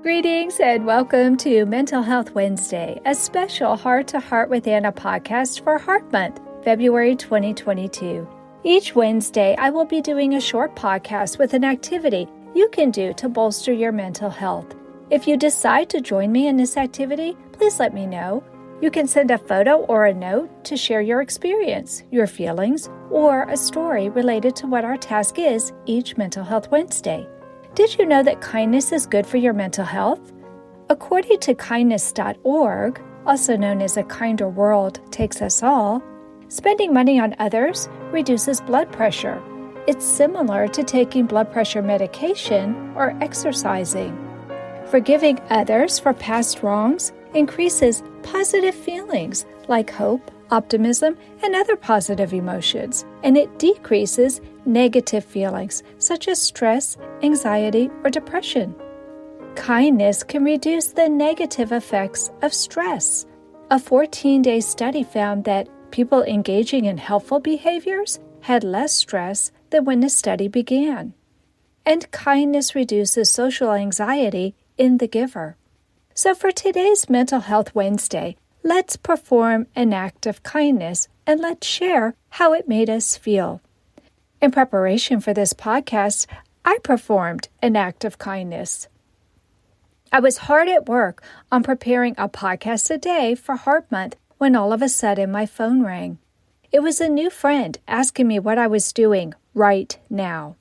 Greetings and welcome to Mental Health Wednesday, a special Heart to Heart with Anna podcast for Heart Month, February 2022. Each Wednesday, I will be doing a short podcast with an activity you can do to bolster your mental health. If you decide to join me in this activity, please let me know. You can send a photo or a note to share your experience, your feelings, or a story related to what our task is each Mental Health Wednesday. Did you know that kindness is good for your mental health? According to kindness.org, also known as A Kinder World Takes Us All, spending money on others reduces blood pressure. It's similar to taking blood pressure medication or exercising. Forgiving others for past wrongs increases positive feelings like hope, optimism, and other positive emotions, and it decreases negative feelings such as stress, anxiety, or depression. Kindness can reduce the negative effects of stress. A 14-day study found that people engaging in helpful behaviors had less stress than when the study began. And kindness reduces social anxiety in the giver. So for today's Mental Health Wednesday, let's perform an act of kindness and let's share how it made us feel. In preparation for this podcast, I performed an act of kindness. I was hard at work on preparing a podcast a day for Heart Month when all of a sudden my phone rang. It was a new friend asking me what I was doing right now.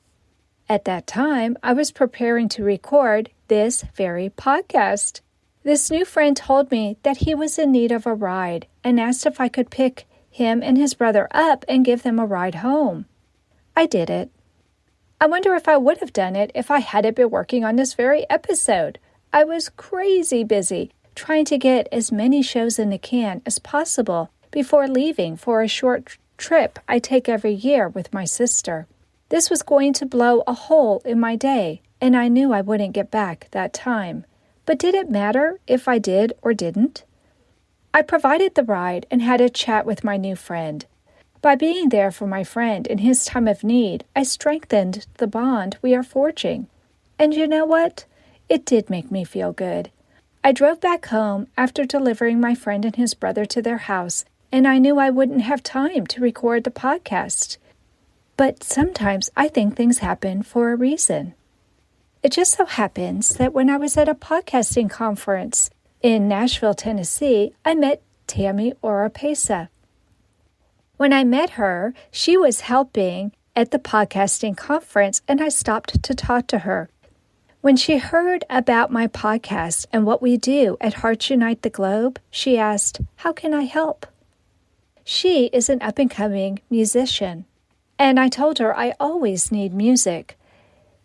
At that time, I was preparing to record this very podcast. This new friend told me that he was in need of a ride and asked if I could pick him and his brother up and give them a ride home. I did it. I wonder if I would have done it if I hadn't been working on this very episode. I was crazy busy trying to get as many shows in the can as possible before leaving for a short trip I take every year with my sister. This was going to blow a hole in my day, and I knew I wouldn't get back that time. But did it matter if I did or didn't? I provided the ride and had a chat with my new friend. By being there for my friend in his time of need, I strengthened the bond we are forging. And you know what? It did make me feel good. I drove back home after delivering my friend and his brother to their house, and I knew I wouldn't have time to record the podcast. But sometimes I think things happen for a reason. It just so happens that when I was at a podcasting conference in Nashville, Tennessee, I met Tammy Oropesa. When I met her, she was helping at the podcasting conference, and I stopped to talk to her. When she heard about my podcast and what we do at Hearts Unite the Globe, she asked, "How can I help?" She is an up-and-coming musician, and I told her I always need music.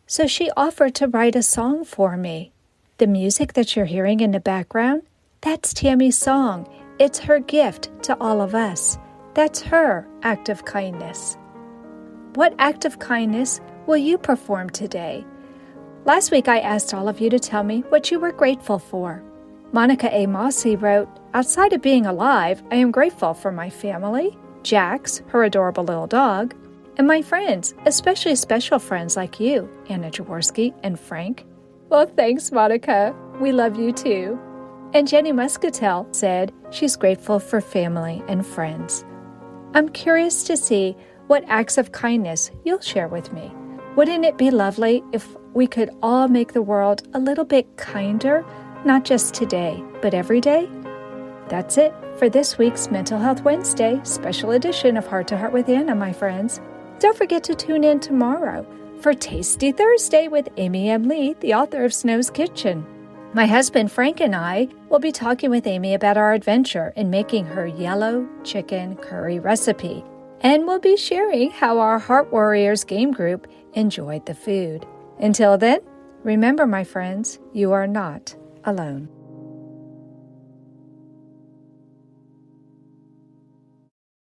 So she offered to write a song for me. The music that you're hearing in the background, that's Tammy's song. It's her gift to all of us. That's her act of kindness. What act of kindness will you perform today? Last week I asked all of you to tell me what you were grateful for. Monica A. Mossy wrote, "Outside of being alive, I am grateful for my family, Jax, her adorable little dog, and my friends, especially special friends like you, Anna Jaworski and Frank." Well, thanks, Monica. We love you too. And Jenny Muscatel said she's grateful for family and friends. I'm curious to see what acts of kindness you'll share with me. Wouldn't it be lovely if we could all make the world a little bit kinder, not just today, but every day? That's it for this week's Mental Health Wednesday special edition of Heart to Heart with Anna, my friends. Don't forget to tune in tomorrow for Tasty Thursday with Amy M. Lee, the author of Snow's Kitchen. My husband Frank and I will be talking with Amy about our adventure in making her yellow chicken curry recipe, and we'll be sharing how our Heart Warriors game group enjoyed the food. Until then, remember, my friends, you are not alone.